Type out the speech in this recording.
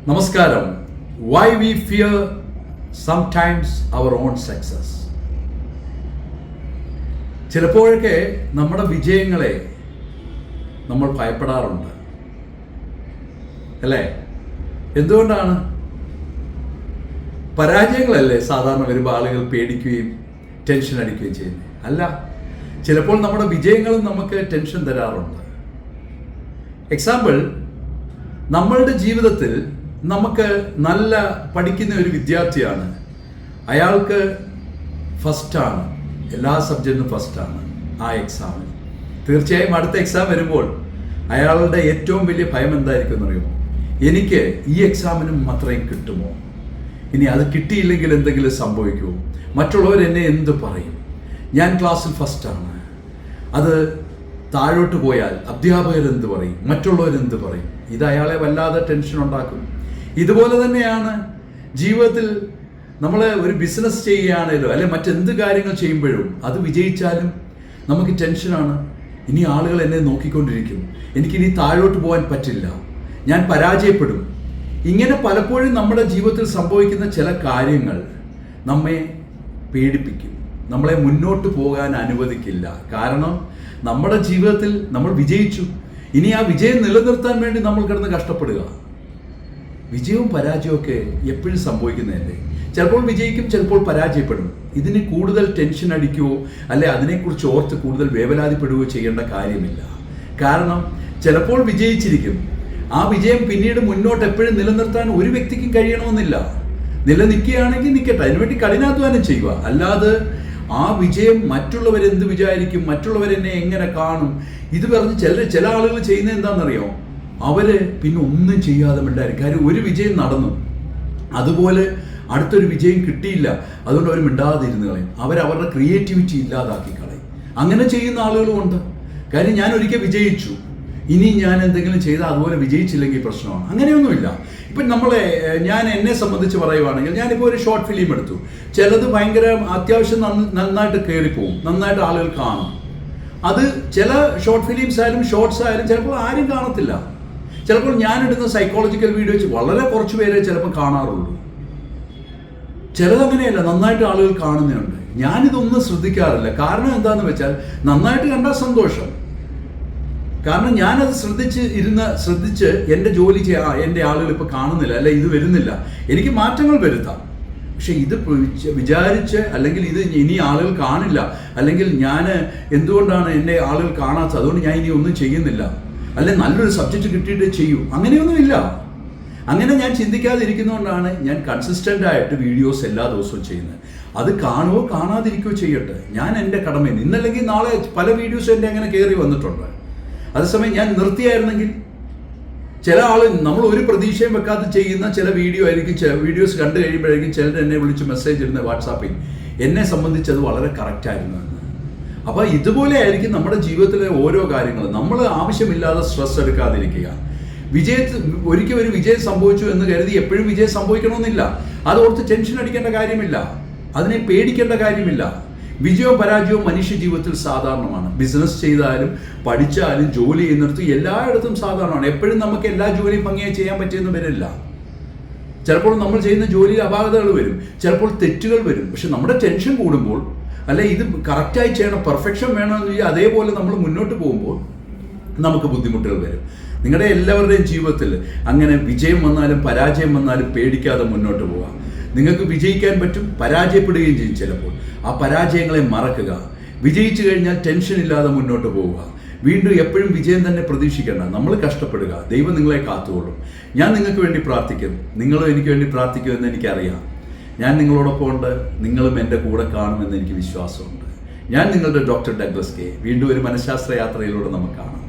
നമസ്കാരം. Why we fear sometimes our own success. ചിലപ്പോഴൊക്കെ നമ്മുടെ വിജയങ്ങളെ നമ്മൾ ഭയപ്പെടാറുണ്ട്, അല്ലേ? എന്തുകൊണ്ടാണ്? പരാജയങ്ങളല്ലേ സാധാരണ വരുമ്പോൾ ആളുകൾ പേടിക്കുകയും ടെൻഷൻ അടിക്കുകയും ചെയ്യുന്നത്? അല്ല, ചിലപ്പോൾ നമ്മുടെ വിജയങ്ങളും നമുക്ക് ടെൻഷൻ തരാറുണ്ട്. എക്സാമ്പിൾ, നമ്മളുടെ ജീവിതത്തിൽ നമുക്ക് നല്ല പഠിക്കുന്ന ഒരു വിദ്യാർത്ഥിയാണ്, അയാൾക്ക് ഫസ്റ്റാണ്, എല്ലാ സബ്ജക്റ്റിനും ഫസ്റ്റാണ് ആ എക്സാമിൽ. തീർച്ചയായും അടുത്ത എക്സാം വരുമ്പോൾ അയാളുടെ ഏറ്റവും വലിയ ഭയം എന്തായിരിക്കും എന്നറിയുമോ? എനിക്ക് ഈ എക്സാമിനും അത്രയും കിട്ടുമോ? ഇനി അത് കിട്ടിയില്ലെങ്കിൽ എന്തെങ്കിലും സംഭവിക്കുമോ? മറ്റുള്ളവർ എന്നെ എന്ത് പറയും? ഞാൻ ക്ലാസ്സിൽ ഫസ്റ്റാണ്, അത് താഴോട്ട് പോയാൽ അധ്യാപകരെന്ത് പറയും, മറ്റുള്ളവരെന്ത് പറയും? ഇത് അയാളെ വല്ലാതെ ടെൻഷൻ ഉണ്ടാക്കും. ഇതുപോലെ തന്നെയാണ് ജീവിതത്തിൽ നമ്മൾ ഒരു ബിസിനസ് ചെയ്യുകയാണേലോ അല്ലെ മറ്റെന്ത് കാര്യങ്ങൾ ചെയ്യുമ്പോഴും അത് വിജയിച്ചാലും നമുക്ക് ടെൻഷനാണ്. ഇനി ആളുകൾ എന്നെ നോക്കിക്കൊണ്ടിരിക്കും, എനിക്കിനി താഴോട്ട് പോകാൻ പറ്റില്ല, ഞാൻ പരാജയപ്പെടും. ഇങ്ങനെ പലപ്പോഴും നമ്മുടെ ജീവിതത്തിൽ സംഭവിക്കുന്ന ചില കാര്യങ്ങൾ നമ്മെ പേടിപ്പിക്കും, നമ്മളെ മുന്നോട്ട് പോകാൻ അനുവദിക്കില്ല. കാരണം നമ്മുടെ ജീവിതത്തിൽ നമ്മൾ വിജയിച്ചു, ഇനി ആ വിജയം നിലനിർത്താൻ വേണ്ടി നമ്മൾ കിടന്ന് കഷ്ടപ്പെടുക. വിജയവും പരാജയവും ഒക്കെ എപ്പോഴും സംഭവിക്കുന്നതല്ലേ? ചിലപ്പോൾ വിജയിക്കും, ചിലപ്പോൾ പരാജയപ്പെടും. ഇതിന് കൂടുതൽ ടെൻഷൻ അടിക്കുകയോ അല്ലെ അതിനെക്കുറിച്ച് ഓർത്ത് കൂടുതൽ വേവലാതിപ്പെടുകയോ ചെയ്യേണ്ട കാര്യമില്ല. കാരണം ചിലപ്പോൾ വിജയിച്ചിരിക്കും, ആ വിജയം പിന്നീട് മുന്നോട്ട് എപ്പോഴും നിലനിർത്താൻ ഒരു വ്യക്തിക്കും കഴിയണമെന്നില്ല. നിലനിൽക്കുകയാണെങ്കിൽ നിൽക്കട്ടെ, അതിനുവേണ്ടി കഠിനാധ്വാനം ചെയ്യുക. അല്ലാതെ ആ വിജയം മറ്റുള്ളവരെന്ത് വിചാരിക്കും, മറ്റുള്ളവരെന്നെ എങ്ങനെ കാണും, ഇത് പറഞ്ഞ് ചില ആളുകൾ ചെയ്യുന്നത് എന്താണെന്നറിയോ? അവര് പിന്നെ ഒന്നും ചെയ്യാതെ മിണ്ടായിരിക്കും. കാര്യം ഒരു വിജയം നടന്നു, അതുപോലെ അടുത്തൊരു വിജയം കിട്ടിയില്ല, അതുകൊണ്ട് അവർ മിണ്ടാതിരുന്ന് കളയും. അവരവരുടെ ക്രിയേറ്റിവിറ്റി ഇല്ലാതാക്കി കളയും. അങ്ങനെ ചെയ്യുന്ന ആളുകളും ഉണ്ട്. കാര്യം ഞാൻ ഒരിക്കൽ വിജയിച്ചു, ഇനി ഞാൻ എന്തെങ്കിലും ചെയ്താൽ അതുപോലെ വിജയിച്ചില്ലെങ്കിൽ പ്രശ്നമാണ്. അങ്ങനെയൊന്നുമില്ല. ഇപ്പം ഞാൻ എന്നെ സംബന്ധിച്ച് പറയുവാണെങ്കിൽ, ഞാനിപ്പോൾ ഒരു ഷോർട്ട് ഫിലിം എടുത്തു. ചിലത് ഭയങ്കര അത്യാവശ്യം നന്നായിട്ട് കയറിപ്പോവും, നന്നായിട്ട് ആളുകൾ കാണും. അത് ചില ഷോർട്ട് ഫിലിംസ് ആയാലും ഷോർട്സ് ആയാലും ചിലപ്പോൾ ആരും കാണത്തില്ല. ചിലപ്പോൾ ഞാനിടുന്ന സൈക്കോളജിക്കൽ വീഡിയോസ് വളരെ കുറച്ച് പേരെ ചിലപ്പോൾ കാണാറുള്ളൂ. ചിലതങ്ങനെയല്ല, നന്നായിട്ട് ആളുകൾ കാണുന്നുണ്ട്. ഞാനിതൊന്നും ശ്രദ്ധിക്കാറില്ല. കാരണം എന്താണെന്ന് വെച്ചാൽ, നന്നായിട്ട് കണ്ടാൽ സന്തോഷം. കാരണം ഞാനത് ശ്രദ്ധിച്ച് എൻ്റെ ജോലി എൻ്റെ ആളുകൾ ഇപ്പോൾ കാണുന്നില്ല, അല്ലെ ഇത് വരുന്നില്ല, എനിക്ക് മാറ്റങ്ങൾ വരുത്താം. പക്ഷെ ഇത് വിചാരിച്ച് അല്ലെങ്കിൽ ഇത് ഇനി ആളുകൾ കാണില്ല, അല്ലെങ്കിൽ ഞാൻ എന്തുകൊണ്ടാണ് എൻ്റെ ആളുകൾ കാണാത്തത്, അതുകൊണ്ട് ഞാൻ ഇനി ഒന്നും ചെയ്യുന്നില്ല, അല്ലെ നല്ലൊരു സബ്ജക്റ്റ് കിട്ടിയിട്ട് ചെയ്യൂ, അങ്ങനെയൊന്നുമില്ല. അങ്ങനെ ഞാൻ ചിന്തിക്കാതിരിക്കുന്നതുകൊണ്ടാണ് ഞാൻ കൺസിസ്റ്റൻ്റ് ആയിട്ട് വീഡിയോസ് എല്ലാ ദിവസവും ചെയ്യുന്നത്. അത് കാണുകയോ കാണാതിരിക്കുകയോ ചെയ്യട്ടെ, ഞാൻ എൻ്റെ കടമയിൽ ഇന്നല്ലെങ്കിൽ നാളെ പല വീഡിയോസും എൻ്റെ അങ്ങനെ കയറി വന്നിട്ടുണ്ട്. അതേസമയം ഞാൻ നിർത്തിയായിരുന്നെങ്കിൽ ചില നമ്മൾ ഒരു പ്രതീക്ഷയും വെക്കാതെ ചെയ്യുന്ന ചില വീഡിയോസ് കണ്ടു കഴിയുമ്പോഴേക്കും ചിലർ എന്നെ വിളിച്ച് മെസ്സേജ് ഇടുന്ന വാട്സാപ്പിൽ എന്നെ സംബന്ധിച്ച് അത് വളരെ കറക്റ്റായിരുന്നു എന്ന്. അപ്പോൾ ഇതുപോലെ ആയിരിക്കും നമ്മുടെ ജീവിതത്തിലെ ഓരോ കാര്യങ്ങളും. നമ്മൾ ആവശ്യമില്ലാതെ സ്ട്രെസ് എടുക്കാതിരിക്കുക. ഒരിക്കൽ ഒരു വിജയം സംഭവിച്ചു എന്ന് കരുതി എപ്പോഴും വിജയം സംഭവിക്കണമെന്നില്ല. അതോർത്ത് ടെൻഷൻ അടിക്കേണ്ട കാര്യമില്ല, അതിനെ പേടിക്കേണ്ട കാര്യമില്ല. വിജയവും പരാജയവും മനുഷ്യ ജീവിതത്തിൽ സാധാരണമാണ്. ബിസിനസ് ചെയ്താലും പഠിച്ചാലും ജോലി ചെയ്യുന്നിടത്തും എല്ലായിടത്തും സാധാരണമാണ്. എപ്പോഴും നമുക്ക് എല്ലാ ജോലിയും ഭംഗിയായി ചെയ്യാൻ പറ്റിയെന്ന് വരില്ല. ചിലപ്പോൾ നമ്മൾ ചെയ്യുന്ന ജോലിയിൽ അപാകതകൾ വരും, ചിലപ്പോൾ തെറ്റുകൾ വരും. പക്ഷെ നമ്മുടെ ടെൻഷൻ കൂടുമ്പോൾ, അല്ലെ ഇത് കറക്റ്റായി ചെയ്യണം, പെർഫെക്ഷൻ വേണമെന്ന് അതേപോലെ നമ്മൾ മുന്നോട്ട് പോകുമ്പോൾ നമുക്ക് ബുദ്ധിമുട്ടുകൾ വരും. നിങ്ങളുടെ എല്ലാവരുടെയും ജീവിതത്തിൽ അങ്ങനെ വിജയം വന്നാലും പരാജയം വന്നാലും പേടിക്കാതെ മുന്നോട്ട് പോകാം. നിങ്ങൾക്ക് വിജയിക്കാൻ പറ്റും, പരാജയപ്പെടുകയും ചെയ്യും. ചിലപ്പോൾ ആ പരാജയങ്ങളെ മറക്കുക. വിജയിച്ചു കഴിഞ്ഞാൽ ടെൻഷൻ ഇല്ലാതെ മുന്നോട്ട് പോവുക. വീണ്ടും എപ്പോഴും വിജയം തന്നെ പ്രതീക്ഷിക്കേണ്ട, നമ്മൾ കഷ്ടപ്പെടുക, ദൈവം നിങ്ങളെ കാത്തുകൊള്ളും. ഞാൻ നിങ്ങൾക്ക് വേണ്ടി പ്രാർത്ഥിക്കും, നിങ്ങളും എനിക്ക് വേണ്ടി പ്രാർത്ഥിക്കുമെന്ന് എനിക്കറിയാം. ഞാൻ നിങ്ങളോടൊപ്പം ഉണ്ട്, നിങ്ങളും എൻ്റെ കൂടെ കാണുമെന്ന് എനിക്ക് വിശ്വാസമുണ്ട്. ഞാൻ നിങ്ങളുടെ ഡോക്ടർ ഡഗ്ലസ് കെ. വീണ്ടും ഒരു മനഃശാസ്ത്ര യാത്രയിലൂടെ നമുക്ക് കാണാം.